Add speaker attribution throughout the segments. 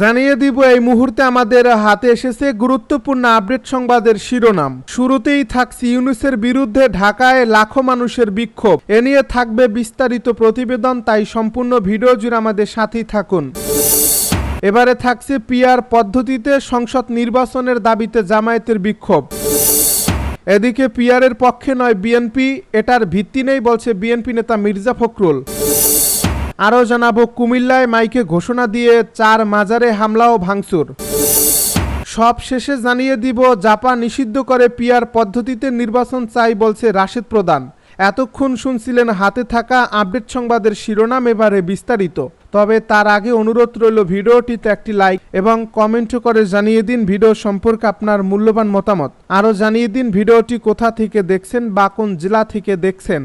Speaker 1: জানিয়ে দিব এই মুহূর্তে আমাদের হাতে এসেছে গুরুত্বপূর্ণ আপডেট সংবাদের শিরোনাম। শুরুতেই থাকছে ইউনূসের বিরুদ্ধে ঢাকায় লাখো মানুষের বিক্ষোভ। এ নিয়ে থাকবে বিস্তারিত প্রতিবেদন, তাই সম্পূর্ণ ভিডিও জুড়ে আমাদের সাথেই থাকুন। এবারে থাকছে পিআর পদ্ধতিতে সংসদ নির্বাচনের দাবিতে জামায়াতের বিক্ষোভ। এদিকে পিআরের পক্ষে নয় বিএনপি, এটার ভিত্তি নেই বলছে বিএনপি নেতা মির্জা ফখরুল। আরও জানাবো কুমিল্লায় মাইকে ঘোষণা দিয়ে 4 মাজারে হামলা ও ভাঙচুর। সব শেষে জানিয়ে দিব জাপা নিষিদ্ধ করে পিআর পদ্ধতিতে নির্বাচন চাই বলছে রাশেদ প্রধান। এতক্ষণ শুনছিলেন হাতে থাকা আপডেট সংবাদের শিরোনাম, এবারে বিস্তারিত। তবে তার আগে অনুরোধ রইল ভিডিওটিতে একটি লাইক এবং কমেন্ট করে জানিয়ে দিন ভিডিও সম্পর্কে আপনার মূল্যবান মতামত। আরও জানিয়ে দিন ভিডিওটি কোথা থেকে দেখছেন বা কোন জেলা থেকে দেখছেন।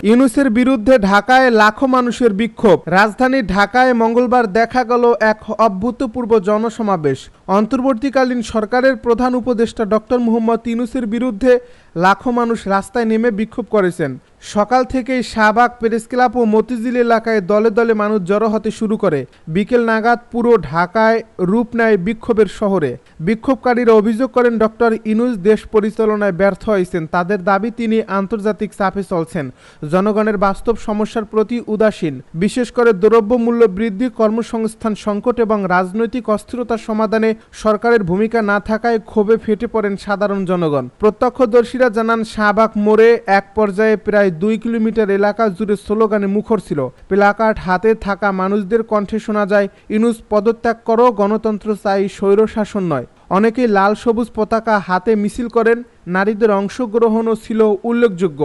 Speaker 1: ইউনূসের বিরুদ্ধে ঢাকায় লাখো মানুষের বিক্ষোভ। রাজধানী ঢাকায় মঙ্গলবার দেখা গেল এক অভূতপূর্ব জনসমাবেশ। অন্তর্বর্তীকালীন সরকারের প্রধান উপদেষ্টা ডক্টর মোহাম্মদ ইউনূসের বিরুদ্ধে লাখো মানুষ রাস্তায় নেমে বিক্ষোভ করেছেন। সকাল থেকেই শাহবাগ, প্রেস ক্লাব ও মতিঝিল এলাকায় দলে দলে মানুষ জড়ো হতে শুরু করে। বিকেল নাগাদ পুরো ঢাকায় রূপ নেয় বিক্ষোভের শহরে। বিক্ষোভকারীরা অভিযোগ করেন ডক্টর ইউনূস দেশ পরিচালনায় ব্যর্থ হয়েছেন। তাদের দাবি তিনি আন্তর্জাতিক চাপে চলছেন, জনগণের বাস্তব সমস্যার প্রতি উদাসীন। বিশেষ করে দ্রব্যমূল্য বৃদ্ধি, কর্মসংস্থান সংকট এবং রাজনৈতিক অস্থিরতার সমাধানে সরকারের ভূমিকা না থাকায় ক্ষোভে ফেটে পড়েন সাধারণ জনগণ। প্রত্যক্ষদর্শীরা জানান শাহবাগ মোড়ে এক পর্যায়ে প্রায় 2 কিলোমিটার এলাকা জুড়ে স্লোগানে মুখর ছিল। প্লাকার্ড হাতে থাকা মানুষদের কণ্ঠে শোনা যায়, ইউনূস পদত্যাগ করো, গণতন্ত্র চাই, স্বৈরশাসন নয়। অনেকেই লাল সবুজ পতাকা হাতে মিছিল করেন। নারীদের অংশগ্রহণও ছিল উল্লেখযোগ্য।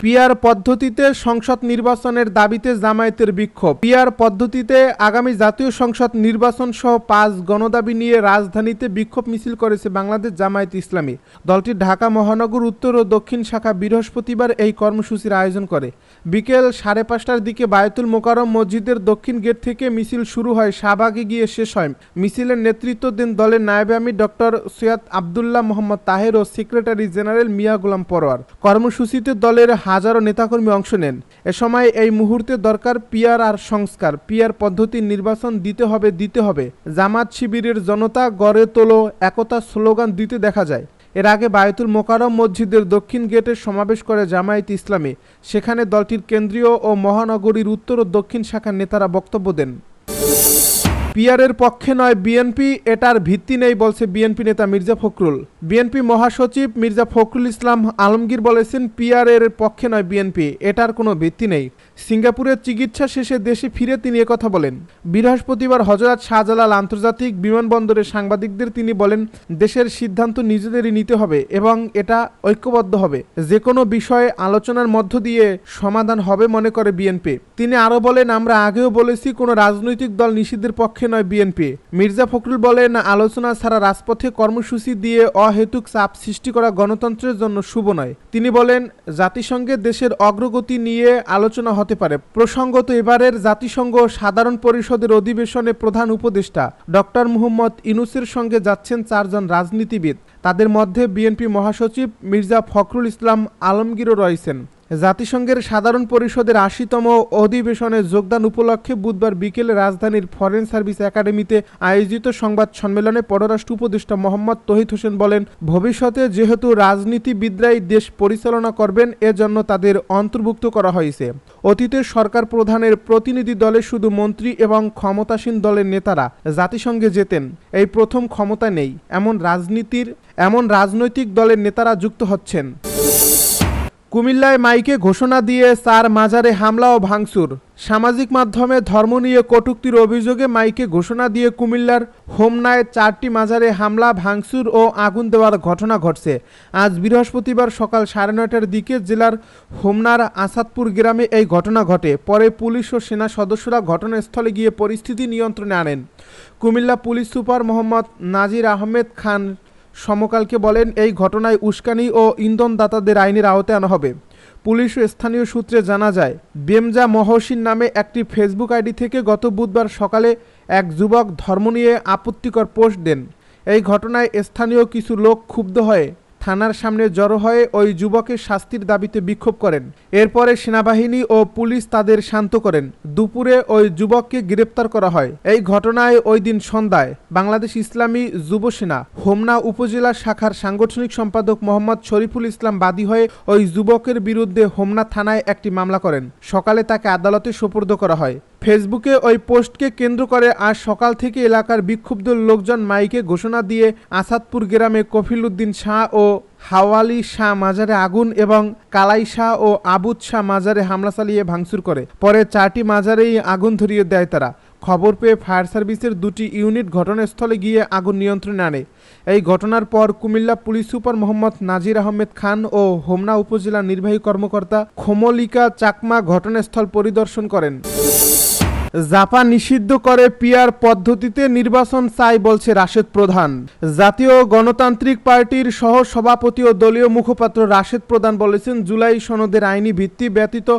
Speaker 1: পিআর পদ্ধতিতে সংসদ নির্বাচনের দাবিতে জামায়াতের বিক্ষোভ। পিআর পদ্ধতিতে আগামী জাতীয় সংসদ নির্বাচন সহ 5 গণদাবি নিয়ে রাজধানীতে বিক্ষোভ মিছিল করেছে বাংলাদেশ জামায়াত ইসলামী। দলটি ঢাকা মহানগর উত্তর ও দক্ষিণ শাখা বৃহস্পতিবার এই কর্মসূচির আয়োজন করে। বিকেল 5:30টার দিকে বায়তুল মোকাররম মসজিদের দক্ষিণ গেট থেকে মিছিল শুরু হয়, শাহবাগে গিয়ে শেষ হয়। মিছিলের নেতৃত্ব দেন দলের নায়েবে আমির ডক্টর সৈয়দ আবদুল্লাহ মোহাম্মদ তাহের ও সেক্রেটারি জেনারেল মিয়া গোলাম পরোয়ার। কর্মসূচিতে দলের হাজারো নেতাকর্মী অংশ নেন। এ সময় এই মুহূর্তে দরকার পিআর আর সংস্কার। পিআর পদ্ধতির নির্বাচন দিতে হবে। জামাত শিবিরের জনতা গড়ে তোলো একতা স্লোগান দিতে দেখা যায়। এর আগে বায়তুল মোকাররম মসজিদের দক্ষিণ গেটে সমাবেশ করে জামায়াত ইসলামী। সেখানে দলটির কেন্দ্রীয় ও মহানগরীর উত্তর ও দক্ষিণ শাখার নেতারা বক্তব্য দেন। পিআরের পক্ষে নয় বিএনপি, এটার ভিত্তি নেই বলছে বিএনপি নেতা মির্জা ফখরুল। বিএনপি মহাসচিব মির্জা ফখরুল ইসলাম আলমগীর বলেছেন, পিআরের পক্ষে নয় বিএনপি, এটার কোনো ভিত্তি নেই। সিঙ্গাপুরের চিকিৎসা শেষে দেশে ফিরে তিনি একথা বলেন। বৃহস্পতিবার হযরত শাহজালাল আন্তর্জাতিক বিমানবন্দরে সাংবাদিকদের তিনি বলেন, দেশের সিদ্ধান্ত নিজেদেরই নিতে হবে এবং এটা ঐক্যবদ্ধ হবে। যে কোনো বিষয়ে আলোচনার মধ্য দিয়ে সমাধান হবে মনে করে বিএনপি। তিনি আরও বলেন, আমরা আগেও বলেছি কোনো রাজনৈতিক দল নিষিদ্ধের পক্ষে নয় বিএনপি। মির্জা ফখরুল বলেন, আলোচনা ছাড়া রাজপথে কর্মসূচি দিয়ে অহেতুক চাপ সৃষ্টি করা গণতন্ত্রের জন্য শুভ নয়। তিনি বলেন, জাতিসংঘে দেশের অগ্রগতি নিয়ে আলোচনা হতে পারে। প্রসঙ্গত, এবারের জাতিসংঘ সাধারণ পরিষদের অধিবেশনে প্রধান উপদেষ্টা ডক্টর মোহাম্মদ ইউনূসের সঙ্গে যাচ্ছেন 4 জন রাজনীতিবিদ। তাদের মধ্যে বিএনপি মহাসচিব মির্জা ফখরুল ইসলাম আলমগীরও রয়েছেন। জাতিসংঘের সাধারণ পরিষদের 80তম অধিবেশনে যোগদান উপলক্ষে বুধবার বিকেলে রাজধানীর ফরেন সার্ভিস একাডেমিতে আয়োজিত সংবাদ সম্মেলনে পররাষ্ট্র উপদেষ্টা মোহাম্মদ তৌহিদ হোসেন বলেন, ভবিষ্যতে যেহেতু রাজনীতিবিদরাই দেশ পরিচালনা করবেন, এজন্য তাদের অন্তর্ভুক্ত করা হয়েছে। অতীতের সরকার প্রধানের প্রতিনিধি দলে শুধু মন্ত্রী এবং ক্ষমতাসীন দলের নেতারা জাতিসংঘে যেতেন। এই প্রথম ক্ষমতা নেই এমন রাজনৈতিক দলের নেতারা যুক্ত হচ্ছেন। কুমিল্লায় মাইকে ঘোষণা দিয়ে 4 মাজারে হামলা ও ভাঙচুর। সামাজিক মাধ্যমে ধর্ম নিয়ে কটূক্তির অভিযোগে মাইকে ঘোষণা দিয়ে কুমিল্লার হোমনায় 4টি মাজারে হামলা, ভাঙচুর ও আগুন দেওয়ার ঘটনা ঘটছে। আজ বৃহস্পতিবার সকাল 9:30টার দিকে জেলার হোমনার আসাদপুর গ্রামে এই ঘটনা ঘটে। পরে পুলিশ ও সেনা সদস্যরা ঘটনাস্থলে গিয়ে পরিস্থিতি নিয়ন্ত্রণে আনেন। কুমিল্লা পুলিশ সুপার মোহাম্মদ নাজির আহমেদ খান সমকালকে বলেন, এই ঘটনায় উস্কানি ও ইন্ধনদাতাদের আইনের আওতায় আনা হবে। পুলিশ ও স্থানীয় সূত্রে জানা যায়, বেমজা মহসিন নামে একটি ফেসবুক আইডি থেকে গত বুধবার সকালে এক যুবক ধর্ম নিয়ে আপত্তিকর পোস্ট দেন। এই ঘটনায় স্থানীয় কিছু লোক ক্ষুব্ধ হয়ে থানার সামনে জড়ো হয়ে ওই যুবকের শাস্তির দাবিতে বিক্ষোভ করেন। এরপরে সেনাবাহিনী ও পুলিশ তাদের শান্ত করেন। দুপুরে ওই যুবককে গ্রেপ্তার করা হয়। এই ঘটনায় ওই দিন সন্ধ্যায় বাংলাদেশ ইসলামী যুব সেনা হোমনা উপজেলা শাখার সাংগঠনিক সম্পাদক মোহাম্মদ শরীফুল ইসলাম বাদী হয়ে ওই যুবকের বিরুদ্ধে হোমনা থানায় একটি মামলা করেন। সকালে তাকে আদালতে সোপর্দ করা হয়। ফেসবুকে ওই পোস্টকে কেন্দ্র করে আজ সকাল থেকে এলাকার বিক্ষুব্ধ লোকজন মাইকে ঘোষণা দিয়ে আসাদপুর গ্রামে কফিল উদ্দিন শাহ ও হাওয়ালি শাহ মাজারে আগুন এবং কালাই শাহ ও আবুদ শাহ মাজারে হামলা চালিয়ে ভাঙচুর করে। পরে 4টি মাজারেই আগুন ধরিয়ে দেয় তারা। খবর পেয়ে ফায়ার সার্ভিসের 2টি ইউনিট ঘটনাস্থলে গিয়ে আগুন নিয়ন্ত্রণে আনে। এই ঘটনার পর কুমিল্লা পুলিশ সুপার মোহাম্মদ নাজির আহমেদ খান ও হোমনা উপজেলা নির্বাহী কর্মকর্তা খোমলিকা চাকমা ঘটনাস্থল পরিদর্শন করেন। জাপা নিষিদ্ধ করে পিআর পদ্ধতিতে নির্বাচন চাই বলছে রাশেদ প্রধান। জাতীয় গণতান্ত্রিক পার্টির সহ সভাপতি ও দলীয় মুখপাত্র রাশেদ প্রধান বলেছেন, জুলাই সনদের আইনি ভিত্তি ব্যতীত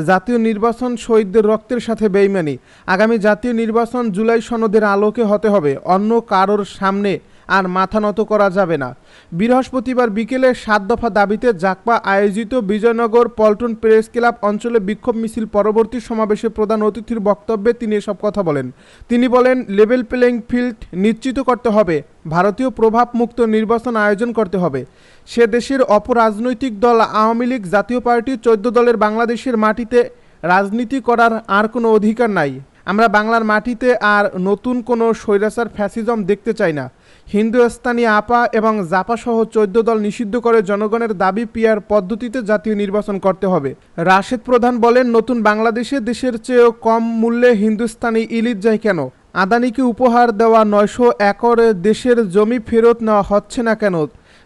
Speaker 1: জাতীয় নির্বাচন শহীদদের রক্তের সাথে বেইমানি। আগামী জাতীয় নির্বাচন জুলাই সনদের আলোকে হতে হবে, অন্য কারোর সামনে আর মাথা নত করা যাবে না। বৃহস্পতিবার বিকেলে 7 দফা দাবিতে জাকপা আয়োজিত বিজয়নগর পল্টন প্রেস ক্লাব অঞ্চলে বিক্ষোভ মিছিল পরবর্তী সমাবেশে প্রধান অতিথির বক্তব্যে তিনি এসব কথা বলেন। তিনি বলেন, লেভেল প্লেইং ফিল্ড নিশ্চিত করতে হবে, ভারতীয় প্রভাবমুক্ত নির্বাচন আয়োজন করতে হবে। সে দেশের অপরাজনৈতিক দল আওয়ামী লীগ জাতীয় পার্টি 14 দলের বাংলাদেশের মাটিতে রাজনীতি করার আর কোনো অধিকার নাই। আমরা বাংলার মাটিতে আর নতুন কোনো স্বৈরাচার ফ্যাসিজম দেখতে চাই না। হিন্দুস্তানি আপা এবং জাপা সহ 14 দল নিষিদ্ধ করে জনগণের দাবি পিআর পদ্ধতিতে জাতীয় নির্বাচন করতে হবে। রাশেদ প্রধান বলেন, নতুন বাংলাদেশে দেশের চেয়েও কম মূল্যে হিন্দুস্তানি ইলিশ যায় কেন? আদানিকে উপহার দেওয়া 900 একর দেশের জমি ফেরত নেওয়া হচ্ছে না কেন?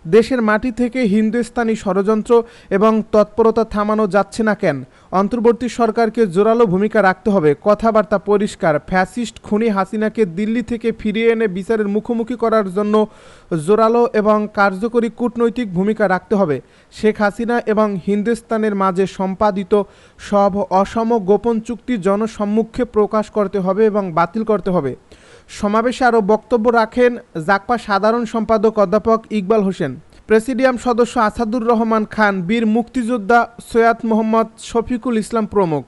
Speaker 1: দেশের মাটি থেকে হিন্দুস্তানি ষড়যন্ত্র এবং তৎপরতা থামানো যাচ্ছে না কেন? অন্তর্বর্তী সরকারকে জোরালো ভূমিকা রাখতে হবে। কথাবার্তা পরিষ্কার, ফ্যাসিস্ট খুনি হাসিনাকে দিল্লি থেকে ফিরিয়ে এনে বিচারের মুখোমুখি করার জন্য জোরালো এবং কার্যকরী কূটনৈতিক ভূমিকা রাখতে হবে। শেখ হাসিনা এবং হিন্দুস্তানের মাঝে সম্পাদিত সব অসম গোপন চুক্তি জনসম্মুখে প্রকাশ করতে হবে এবং বাতিল করতে হবে। সমাবেশে আরও বক্তব্য রাখেন জাকপা সাধারণ সম্পাদক অধ্যাপক ইকবাল হোসেন, প্রেসিডিয়াম সদস্য আসাদুর রহমান খান, বীর মুক্তিযোদ্ধা সৈয়দ মোহাম্মদ শফিকুল ইসলাম প্রমুখ।